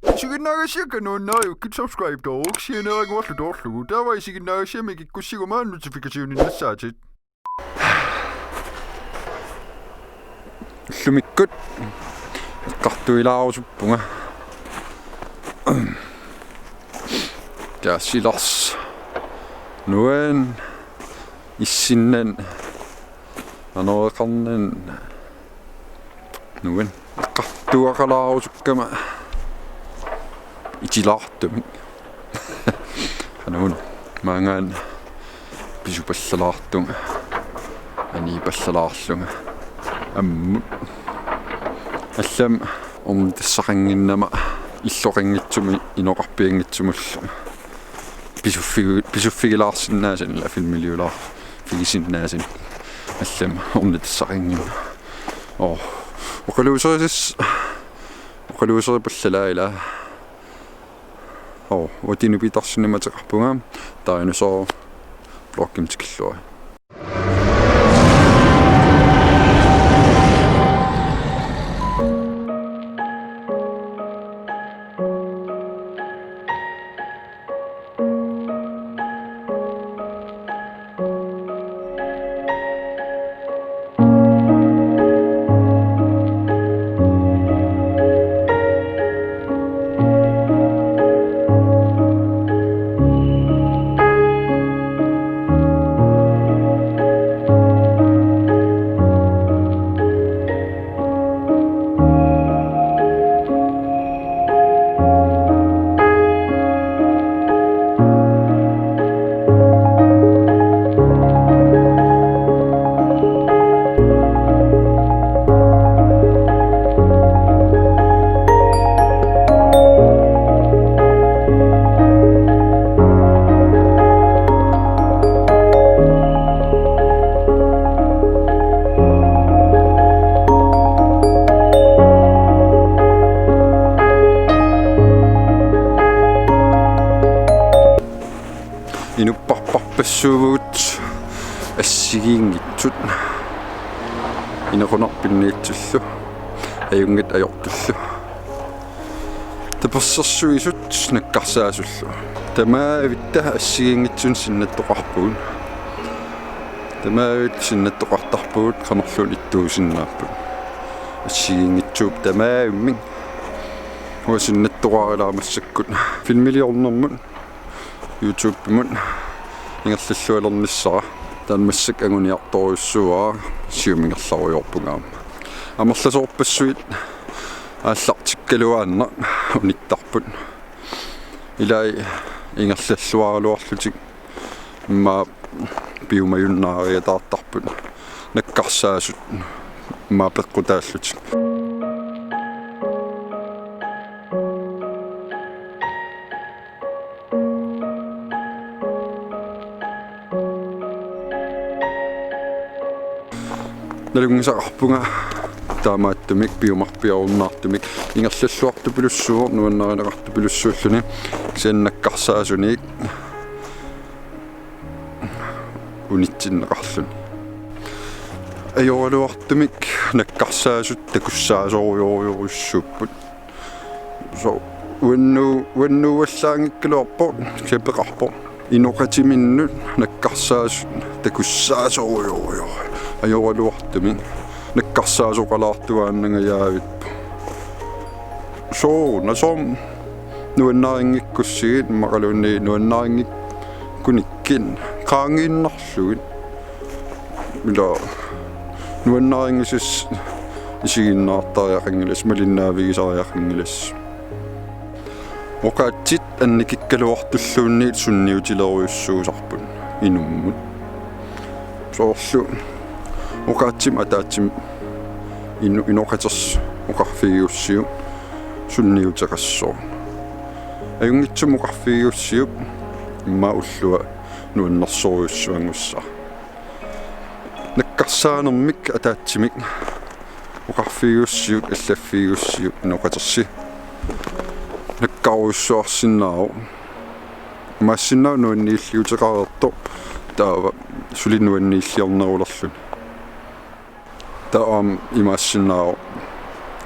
Siginnaagasiaka nuunnaajukki subscribe toruuk sianeeriguarlu toorlugu taavai siginnaagasiamik ikkussigumaan notificatiuninnassaatit Lumikkut qartuilaarussuppunga kaasilars nuan issinnan anoreqarnan nuan qartuaqalaarusukkama itilaartumik hanuun maangaan pisupallalaartunga anipallalaarlunga ammu аллам тассақангиннама иллоқингитсуми иноқарпиангитсумуллу писуффигилаарсиннаасин ла филмилиулаар фигисиннаасин аллам тассақангинна оқалуусерипаллалаила утинупитарсинаматеқарпунга таанусоо блоккимтикиллуа Inupparparpassuugut assigiingitsut inequnarpinniitsullu ajungit ajortullu tapersersuisut nakkarsaasullу тамаавитта ассигингитсун синнаттоқарпугун тамаавит синнаттоқартарпугут қанерлун иттуусиннааппут ассигингитсууп тамаавиммин уасиннаттоқарилаамассаккут филмилиорнэрмут YouTube mun ingerlullualernissaa taanmassак aguniartoruissuaa siumingerlaruiorpungaam amerlasoorpassuit aallartikkaluaanna unittarput ilai ingerlalluaraluarlutik imma piumajunnaariataartarput nakkarsaasut imma peqqutaallutik nalungisaqarpunga taamaattumik piumarpiorunnaartumik ingerlalluartupilussuor nuannerinaqartupilussuulluni siannakkarsaasuniik unitsinneqarluni ajoraluartumik nakkarsaasut takussaasoruyoruissuupput so uannuallaangikkaluarpo kapeqarpo inoqatiminnut nakkarsaasut takussaasoruyoruyor ajoraluartumik nakkarsaasoqalaartuaannangajaavippu so nasom nuannaringikkussiit maqalunni nuannaringikkunikkin qaangiinnarluit mila nuannaringisis isiginnaartariaqangilas malinnaavigisariaqangilas oqaatsit annikikkaluartulluunniit sunniutileruissuusarput inummut soorlu oqaatsim ataatsim inoqaters oqarfigiussiu sunniuteqassoo ajungitsum oqarfigiussiup imma ullua nuannersoruissuangussa nakkarsaanermik ataatsimik oqarfigiussiuk allaffigiussiuk inoqatersi nakkaruissuarsinnaaro maassinnau nuanniilliuteqarerto taava sulinnuanniilliarnerulerlun taam imaassinnaaro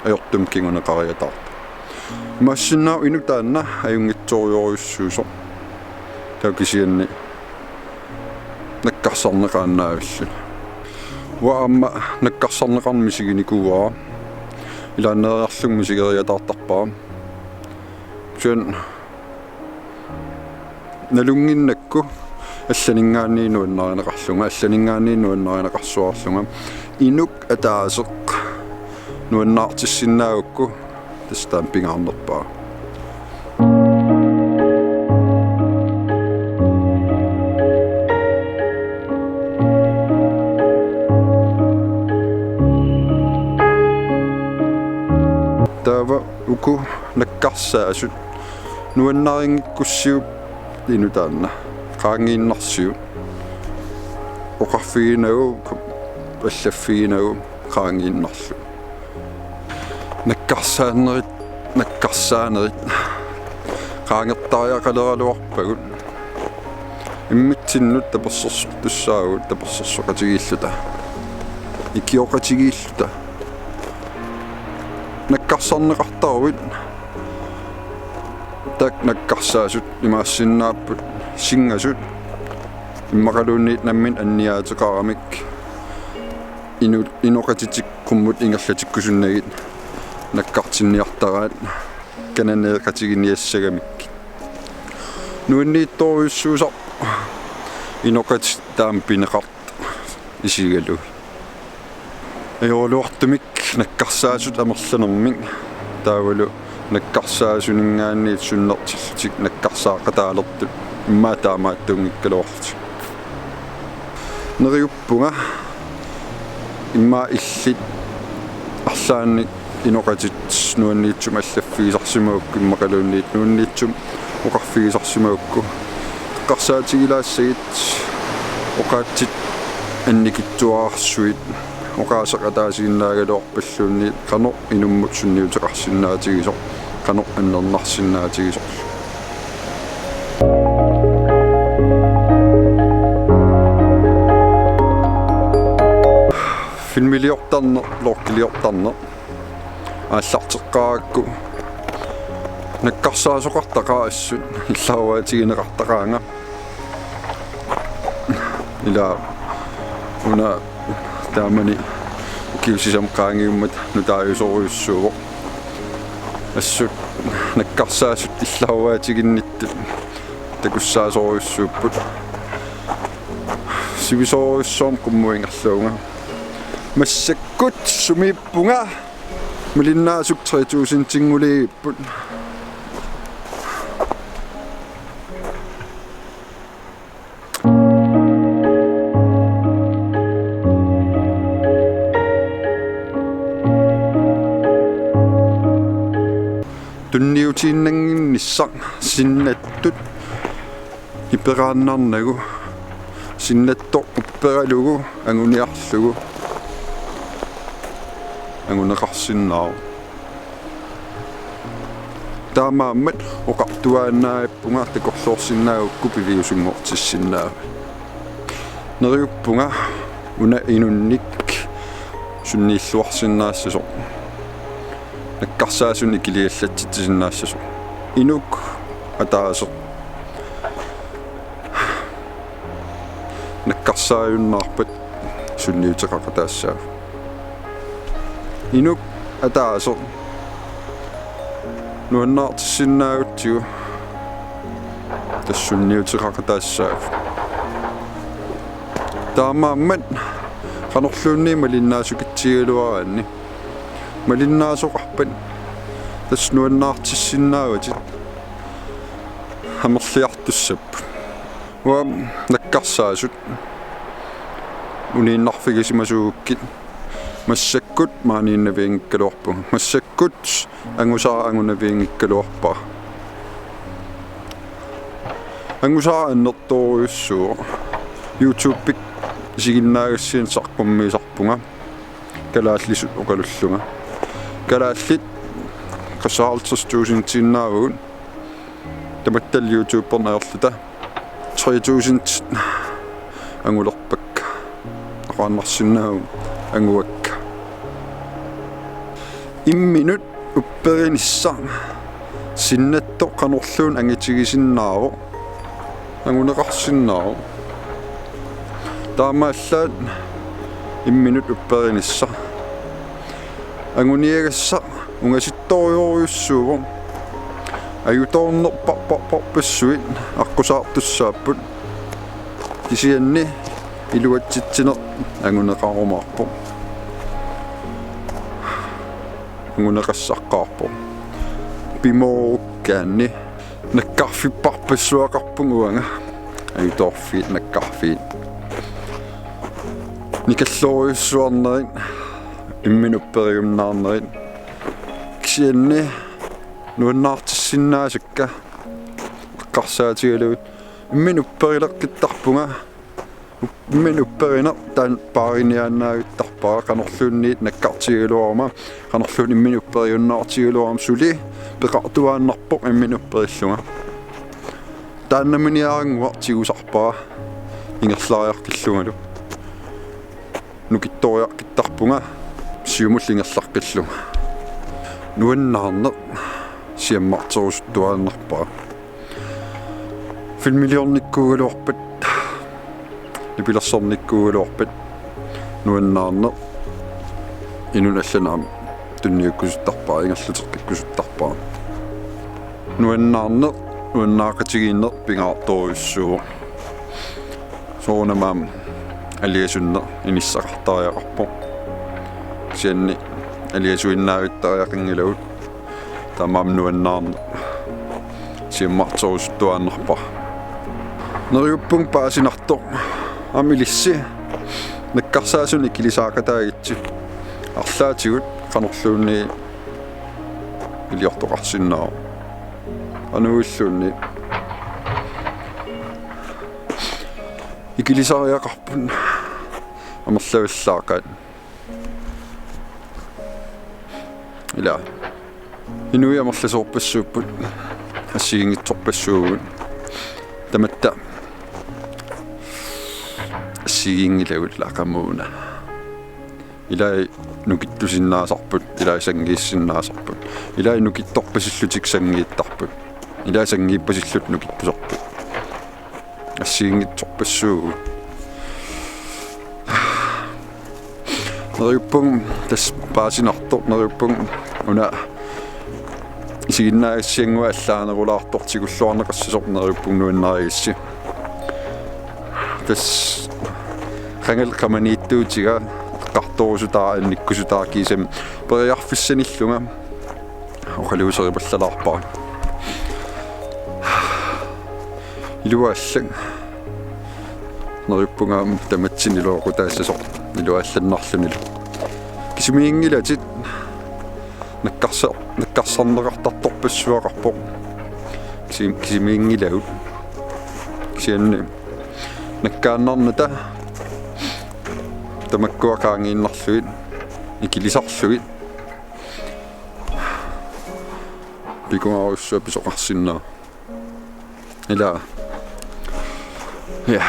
ajortum kinguneqariataarpa Massinau inutaanna ajungittoriorussuuso taukisianni nakkarsarneqaannaavillu waamma nakkarsarneqarmisiginikuuaa ilaaneeriarlugmisigeriataartarpaa sen nalunginnakku алланингаанниинуаннаринеқарлунга инук атаасеқ нуаннаартиссинаагукку тастаан пингаарнерпаа тава уку наккарсаасут нуаннарингиккуссиуп инутаанна qaangiinnarsiu oqarfiginau allaffiginau qaangiinnarlu nakkarsaanerit qaangertariaqaleraluarpagut immitsinnut tapersorsortussaagut tapersorsoqatigiilluta ikioqatigiilluta nakkarsarneqartaruit tak nakkarsaasut imaassinnaapput singasut immaqaluunniit nammin anniaateqaramik inoqatitikkummut ingerlatikkusunnagit nakkartinniartaraat kananeeqatiginiassagamik nuinniittoriussuusaq inoqati taam pineqart isigalu ajorluartumik nakkarsaasut amerlanermik taavalu nakkarsaasuninggaanniit sunnertiltik nakkarsaaqataalertu иммаатаамааттунгиккалуарти нериуппунга имма илlit арлаанник иноqatit нуанниитсум аллаффигисарсимаукку иммақалуунниит нуанниитсум оқарфигисарсимаукку теққарсаатигилаассагит оқаатсит анникитсуаарсуит оқаасақатаасигиннаагалуарпаллуунниит қано инуммут сунниутеқарсиннаатигисо қано аннернарсиннаатигисо filmiliortarner lorkiliortarner ааллартеққаракку наккарсаасоқартақаассут илларуаатигинеқартақаанга ила уна таамани киусисам qaangiummat нутааюсоруйуссууво ассут наккарсаасут илларуаатигинниттут такуссаасоруйуссууппут сивисоруйуссоом qummuingерлуунга массаккут сумииппунга мулиннаасук 3000 тингулииппут тунниутииннангиннissaq синнаттут иперааннарнагу синнаттор уппералугу агуниарлугу агунеқарсиннаару таамааммат оқартуаанааппунга такорлуорсиннаагукку пивиусунгортиссиннаава нериуппунга уна инунник суннииллуарсиннаассасо наккарсаасуни килиаллатситсиннаассасо инук атаасо наккарсааюннаарпат сунниутеқақатаассаа инук атаасо нуаннаартиссиннаагутсигу тассунниутеқақатаассаа таамааммат qanorluunni malinnaasukitsiguluaraanni malinnaasuqarpat tasnuannaartissinnaavatit hamerliartussappu wa nakkarsaasut uniinnarfigisimasuukkit massakkut maaniinnaviingikkaluarpu massakkut angusaa angunaviingikkaluarpa angusaa annertooriussuu YouTube siginnaaгассиин сарпуммиисарпунга калааллисут оқалуллунга калааллит qassaarlserstuusin tinnaavuun tamattal YouTubernaerluta 3000 angulerpakka aqaannarsinnaagun anguakka imminut upperinissa sinnetto qanorluun angitigisinnaaro anguneqarsinnaaro taamaallaan imminut upperinissa anguniagassa ungasittorioriussuugu ajutornerparparparpassuit аққусаартуссааппут кисианни илуатситсинер агунеқаруmaarpo агунеқассаққарpo пимооруккаанни наккарфиппарпассуақарпугуага аюторфиит наккарфиит никаллориуссуарнерит имминуппериумнаарнерит кисианни нуаннаартиссиннаасакка қарсаатигалуут имминупперилеркиттарпунга имминупперинер таан паариниаанаагиттарпаа канорлуунниит наккартигалуарма канорлуун имминуппериуннаартигалуарам сули пеқартуааннарпоқ имминуппериллунга тааннаминиарангуар тигусарпаа ингерлаариаркиллунгалу нукитториаркиттарпунга сиумуллингерларқиллунга нуаннаарнеқ сиаммартерусуттуааннарпаа филмиллионниккуугалуарпат ипилерсорниккуугалуарпат нуаннаарнеқ инуналланаам тунниуккусуттарпаа ингерлутеркиккусуттарпаа нуаннаарнеқ нуаннаақатигииннеқ пингаарторуйуссуу соонамаам алиасуннеқ иниссақартариақарпо сианни алиасуиннаагиттариақингилавут тамаам нуаннаарнеқ сиаммартерусуттуааннарпаа нериуппун паасинарто амилисси наккарсаасуни килисаакатаагитси арлаатигут канорлуунни илиортоқарсиннаа ануиллуунни икилисариақарпун амерлавиллаақаат ила инуи амерласоорпассууппут ассигингитсорпассуугут таматта ассигингилавут лақамууна илай нукиттусиннаасарпут илай сангииссиннаасарпут илай нукитторпасиллутик сангииттарпут илай сангииппасиллут нукиттусарпут ассигингитсорпассуугут нериуппун тас паасинартор нериуппун уна сигиннаагассиангуа аллаанерулаартортигуллуарнеқассисор нериуппун нуаннариисси тас хангал каманииттуутига qartorusutаа никкусутаа кисам периарфиссаниллунга охалуусерипаллалаарпаа илуааллан нериуппунгаам таматсинилуоқутаассасо илуаалланнарлунилу кисимиингилатит наккарсарнеқартарторпассуақарпоқ кисимиингилаут кисианни наккааннарната тамаккуакаангииннарлуит икилисарлуит пикунгааруссуа писоқарсиннаа ила я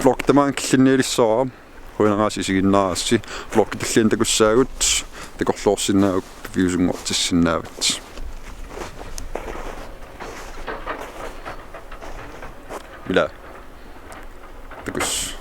влог тамаан киллинниилиссоора хуинерааси сигиннаарасси влог пиллиан такуссаагут такорлоорсиннааук виусунгортиссиннаават ила такус